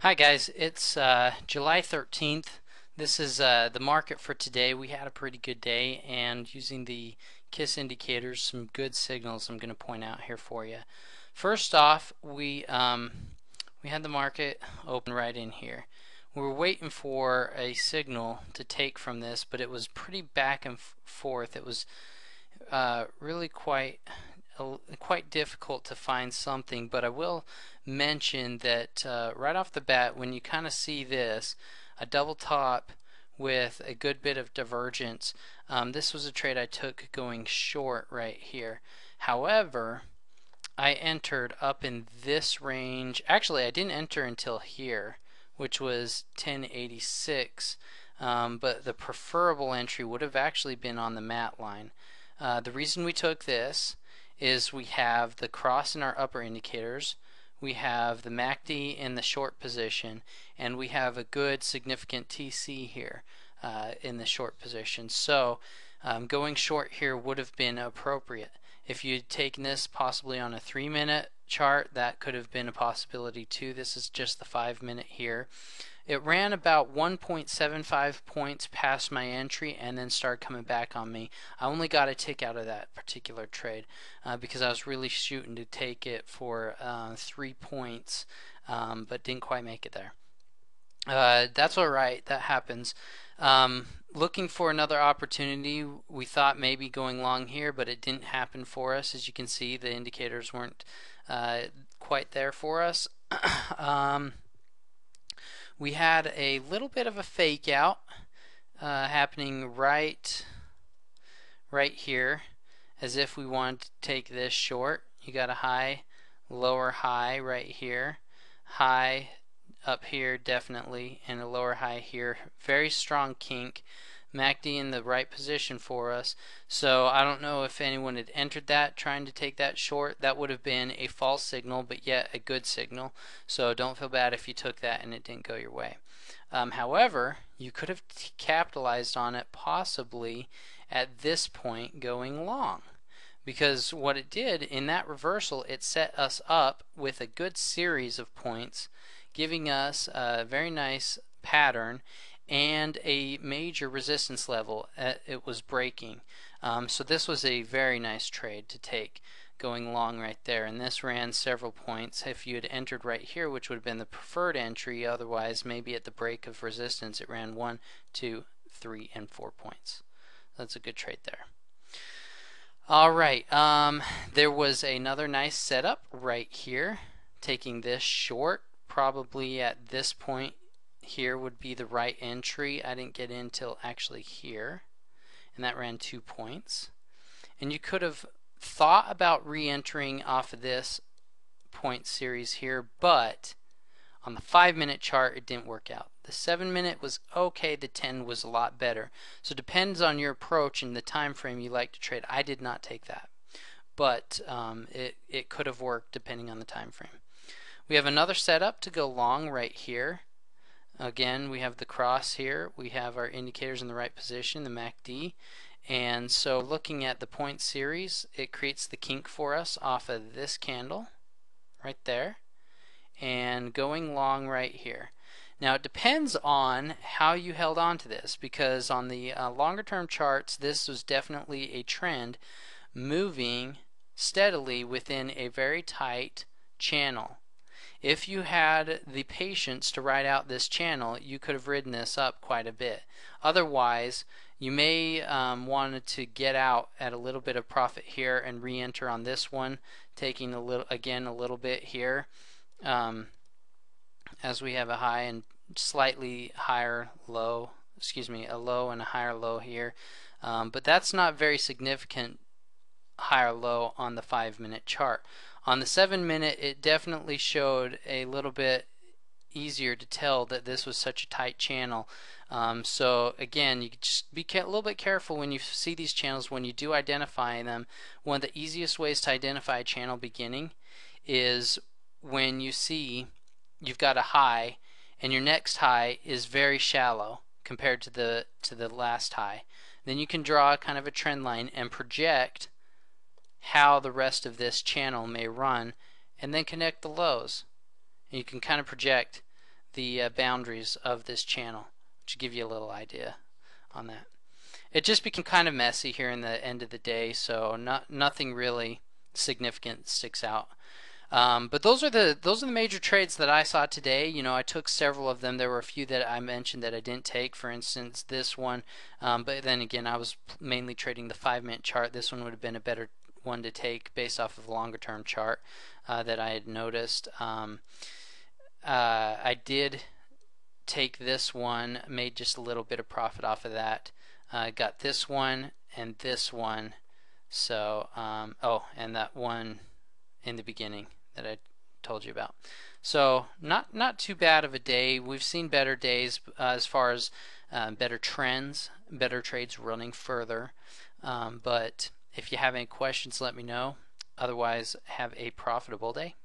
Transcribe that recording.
Hi guys, it's July 13th. This is the market for today. We had a pretty good day, and using the KISS indicators, some good signals I'm going to point out here for you. First off, we had the market open right in here. We were waiting for a signal to take from this, but it was pretty back and forth. It was really quite difficult to find something, but I will mention that right off the bat, when you kind of see this, a double top with a good bit of divergence, this was a trade I took going short right here. However, I entered up in this range. Actually, I didn't enter until here, which was 1086, but the preferable entry would have actually been on the mat line. The reason we took this is we have the cross in our upper indicators, we have the MACD in the short position, and we have a good significant TC here in the short position. So going short here would have been appropriate. If you'd taken this possibly on a 3-minute chart, that could have been a possibility too. This is just the 5-minute here. It ran about 1.75 points past my entry and then started coming back on me. I only got a tick out of that particular trade because I was really shooting to take it for 3 points, but didn't quite make it there. That's alright, that happens. Looking for another opportunity, we thought maybe going long here, but it didn't happen for us. As you can see, the indicators weren't quite there for us. We had a little bit of a fake out happening right here, as if we wanted to take this short. You got a high, lower high right here, high up here definitely, and a lower high here. Very strong kink. MACD in the right position for us. So I don't know if anyone had entered that trying to take that short. That would have been a false signal, but yet a good signal. So don't feel bad if you took that and it didn't go your way. However, you could have capitalized on it possibly at this point going long. Because what it did in that reversal, it set us up with a good series of points, giving us a very nice pattern and a major resistance level it was breaking. So this was a very nice trade to take going long right there, and this ran several points. If you had entered right here, which would have been the preferred entry, otherwise maybe at the break of resistance it ran 1, 2, 3, and 4 points. That's a good trade there. Alright, there was another nice setup right here, taking this short. Probably at this point here would be the right entry. I didn't get in till actually here, and that ran 2 points. And you could have thought about re-entering off of this point series here, but on the 5-minute chart it didn't work out. The 7-minute was okay, the 10 was a lot better. So it depends on your approach and the time frame you like to trade. I did not take that, but it could have worked depending on the time frame. We have another setup to go long right here. Again, we have the cross here. We have our indicators in the right position, the MACD. And so looking at the point series, it creates the kink for us off of this candle right there, and going long right here. Now it depends on how you held on to this, because on the longer term charts this was definitely a trend moving steadily within a very tight channel. If you had the patience to ride out this channel, you could have ridden this up quite a bit. Otherwise, you may want to get out at a little bit of profit here and re-enter on this one, taking a little bit here, as we have a high and slightly higher low, a low and a higher low here, but that's not very significant higher low on the 5-minute chart. On the 7-minute, it definitely showed a little bit easier to tell that this was such a tight channel. So again, you just be a little bit careful when you see these channels. When you do identify them, one of the easiest ways to identify a channel beginning is when you see you've got a high and your next high is very shallow compared to the last high. Then you can draw kind of a trend line and project how the rest of this channel may run, and then connect the lows. And you can kind of project the boundaries of this channel, to give you a little idea on that. It just became kind of messy here in the end of the day, so nothing really significant sticks out. But those are the major trades that I saw today. You know, I took several of them. There were a few that I mentioned that I didn't take. For instance, this one. But then again, I was mainly trading the 5-minute chart. This one would have been a better one to take based off of the longer term chart that I had noticed. I did take this one, made just a little bit of profit off of that. Got this one and this one. So, oh, and that one in the beginning that I told you about. So not too bad of a day. We've seen better days as far as better trends, better trades running further. But if you have any questions, let me know. Otherwise, have a profitable day.